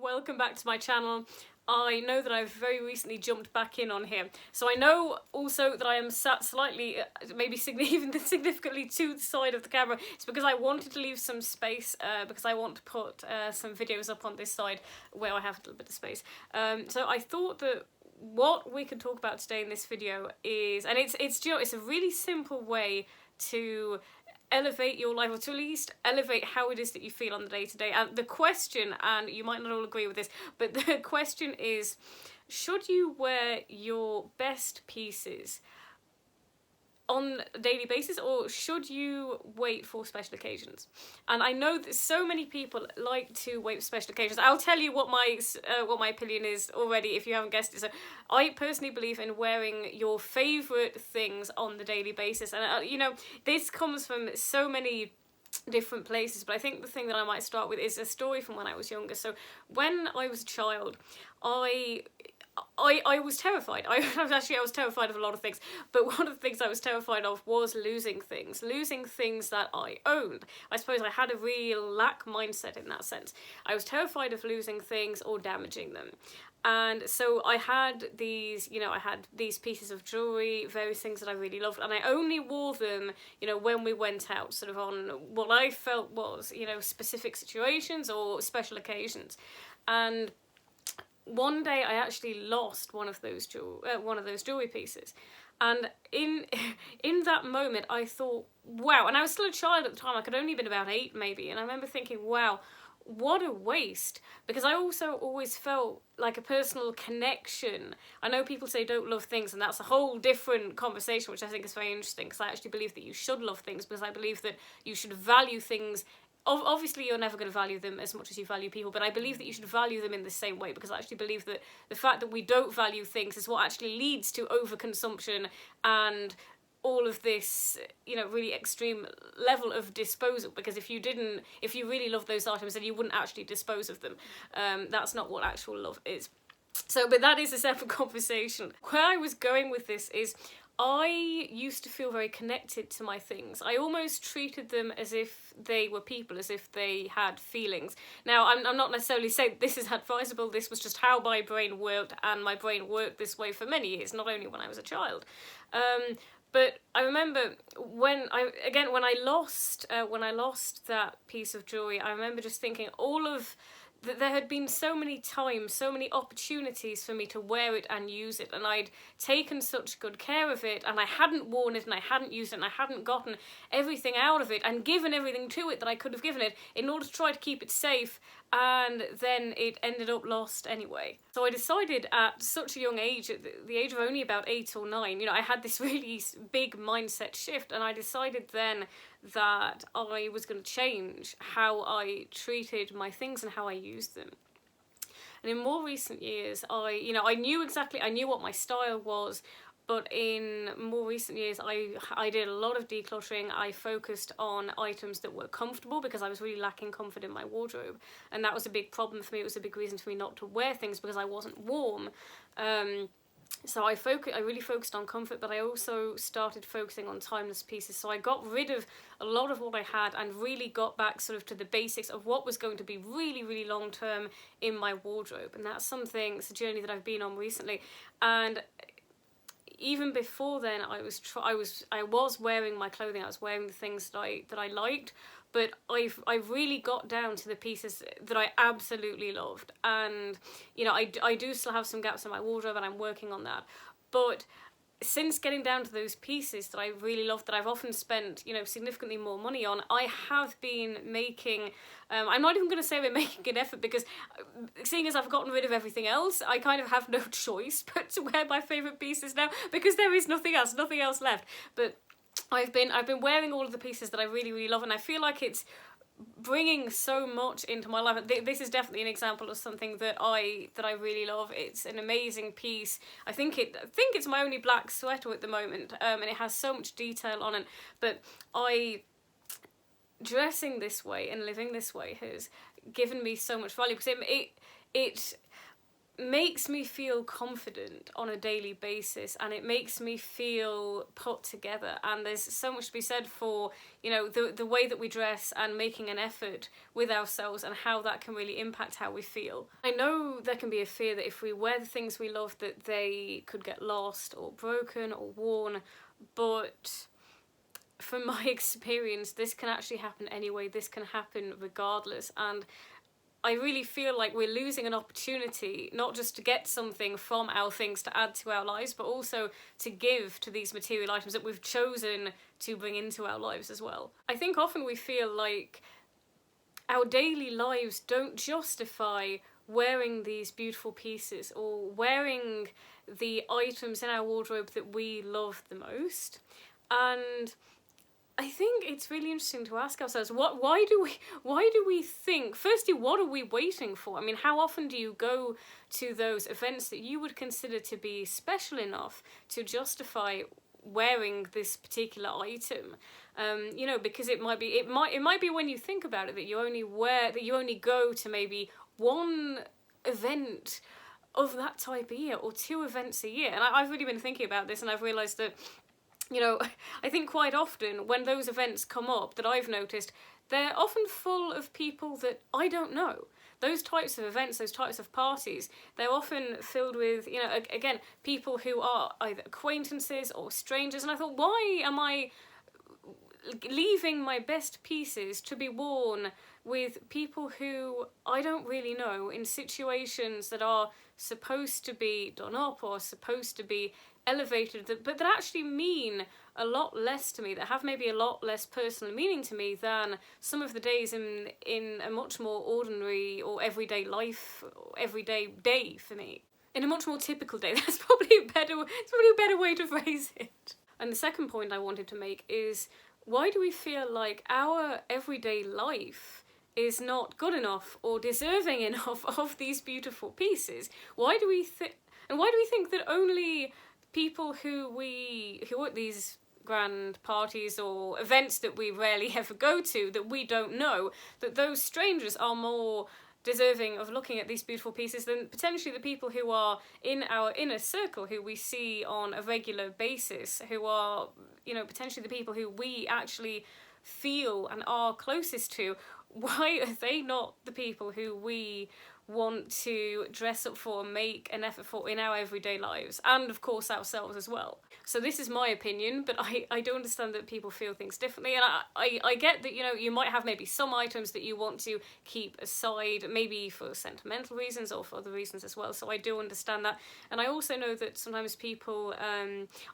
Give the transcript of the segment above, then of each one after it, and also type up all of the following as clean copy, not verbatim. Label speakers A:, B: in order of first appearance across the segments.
A: welcome back to my channel. I know that I've very recently jumped back in on here, so I know also that I am sat slightly, maybe even significantly to the side of the camera. It's because I wanted to leave some space, because I want to put some videos up on this side where I have a little bit of space. So I thought that what we can talk about today in this video is, and it's a really simple way to elevate your life, or to at least elevate how it is that you feel on the day-to-day. And the question, and you might not all agree with this, but the question is, should you wear your best pieces on a daily basis, or should you wait for special occasions? And I know that so many people like to wait for special occasions. I'll tell you what my opinion is already, if you haven't guessed it. So I personally believe in wearing your favourite things on the daily basis, and you know, this comes from so many different places, but I think the thing that I might start with is a story from when I was younger. So when I was a child, I was terrified. I was terrified of a lot of things, but one of the things I was terrified of was losing things that I owned. I suppose I had a real lack mindset in that sense. I was terrified of losing things or damaging them. And so I had these, I had these pieces of jewellery, various things that I really loved, and I only wore them, when we went out, sort of on what I felt was, specific situations or special occasions. And one day I actually lost one of those jewellery pieces, and in that moment I thought, wow. And I was still a child at the time. I could only have been about 8 maybe, and I remember thinking, wow, what a waste, because I also always felt like a personal connection. I know people say don't love things, and that's a whole different conversation, which I think is very interesting, because I actually believe that you should love things, because I believe that you should value things. Obviously you're never going to value them as much as you value people, but I believe that you should value them in the same way, because I actually believe that the fact that we don't value things is what actually leads to overconsumption and all of this, really extreme level of disposal. Because if you really love those items, then you wouldn't actually dispose of them. That's not what actual love is. So, but that is a separate conversation. Where I was going with this is, I used to feel very connected to my things. I almost treated them as if they were people, as if they had feelings. Now, I'm not necessarily saying this is advisable. This was just how my brain worked, and my brain worked this way for many years, not only when I was a child. But I remember when I lost that piece of jewellery, I remember just thinking that there had been so many times, so many opportunities for me to wear it and use it, and I'd taken such good care of it, and I hadn't worn it, and I hadn't used it, and I hadn't gotten everything out of it and given everything to it that I could have given it in order to try to keep it safe, and then it ended up lost anyway. So I decided at such a young age, at the age of only about 8 or 9, I had this really big mindset shift, and I decided then that I was going to change how I treated my things and how I used them. And in more recent years, I knew what my style was, but in more recent years, I did a lot of decluttering. I focused on items that were comfortable, because I was really lacking comfort in my wardrobe, and that was a big problem for me. It was a big reason for me not to wear things, because I wasn't warm. So I really focused on comfort, but I also started focusing on timeless pieces. So I got rid of a lot of what I had and really got back sort of to the basics of what was going to be really, really long term in my wardrobe. And it's a journey that I've been on recently. And even before then, I was wearing my clothing. I was wearing the things that I liked, but I really got down to the pieces that I absolutely loved. And I do still have some gaps in my wardrobe, and I'm working on that. But since getting down to those pieces that I really love, that I've often spent, significantly more money on, I have been making, I'm not even going to say we're making an effort, because seeing as I've gotten rid of everything else, I kind of have no choice but to wear my favourite pieces now, because there is nothing else left. But I've been wearing all of the pieces that I really, really love, and I feel like it's bringing so much into my life. This is definitely an example of something that I really love. It's an amazing piece. I think it's my only black sweater at the moment, and it has so much detail on it. But dressing this way and living this way has given me so much value, because it makes me feel confident on a daily basis, and it makes me feel put together. And there's so much to be said for, you know, the way that we dress and making an effort with ourselves, and how that can really impact how we feel. I know there can be a fear that if we wear the things we love, that they could get lost or broken or worn, but from my experience, this can actually happen anyway. This can happen regardless, and I really feel like we're losing an opportunity, not just to get something from our things to add to our lives, but also to give to these material items that we've chosen to bring into our lives as well. I think often we feel like our daily lives don't justify wearing these beautiful pieces or wearing the items in our wardrobe that we love the most. And I think it's really interesting to ask ourselves, why do we think, firstly, what are we waiting for? I mean, how often do you go to those events that you would consider to be special enough to justify wearing this particular item? You know, because it might be when you think about it that you only go to maybe one event of that type a year, or 2 events a year. And I've really been thinking about this, and I've realised that, you know, I think quite often when those events come up that I've noticed, they're often full of people that I don't know. Those types of events, those types of parties, they're often filled with, you know, again, people who are either acquaintances or strangers. And I thought, why am I leaving my best pieces to be worn with people who I don't really know, in situations that are supposed to be done up or supposed to be elevated, but that actually mean a lot less to me, that have maybe a lot less personal meaning to me than some of the days in a much more ordinary or everyday life, or everyday day for me. In a much more typical day. That's probably a better way to phrase it. And the second point I wanted to make is, why do we feel like our everyday life is not good enough or deserving enough of these beautiful pieces? Why do we think that only people who are at these grand parties or events that we rarely ever go to, that we don't know, that those strangers are more deserving of looking at these beautiful pieces than potentially the people who are in our inner circle, who we see on a regular basis, who are, you know, potentially the people who we actually feel and are closest to? Why are they not the people who we want to dress up for and make an effort for in our everyday lives, and of course ourselves as well? So this is my opinion, but I do understand that people feel things differently, and I get that, you know, you might have maybe some items that you want to keep aside, maybe for sentimental reasons or for other reasons as well, so I do understand that. And I also know that sometimes people,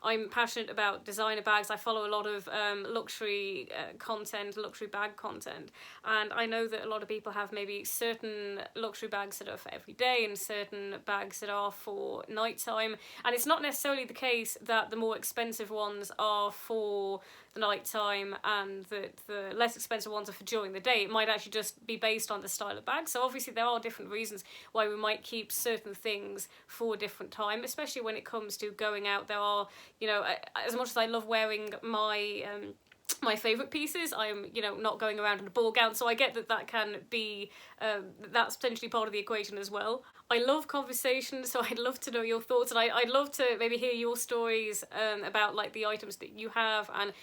A: I'm passionate about designer bags. I follow a lot of luxury content, luxury bag content, and I know that a lot of people have maybe certain luxury bags that are for every day and certain bags that are for nighttime, and it's not necessarily the case that the more expensive ones are for the nighttime and that the less expensive ones are for during the day. It might actually just be based on the style of bag. So obviously there are different reasons why we might keep certain things for a different time, especially when it comes to going out. There are, you know, as much as I love wearing my favourite pieces, I'm, you know, not going around in a ball gown, so I get that that can be, that's potentially part of the equation as well. I love conversation, so I'd love to know your thoughts, and I'd love to maybe hear your stories about like the items that you have, and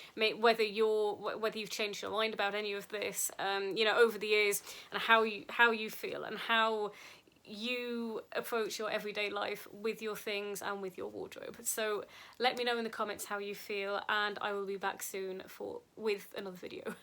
A: whether you've changed your mind about any of this, you know, over the years, and how you feel and how you approach your everyday life with your things and with your wardrobe. So let me know in the comments how you feel, and I will be back soon with another video.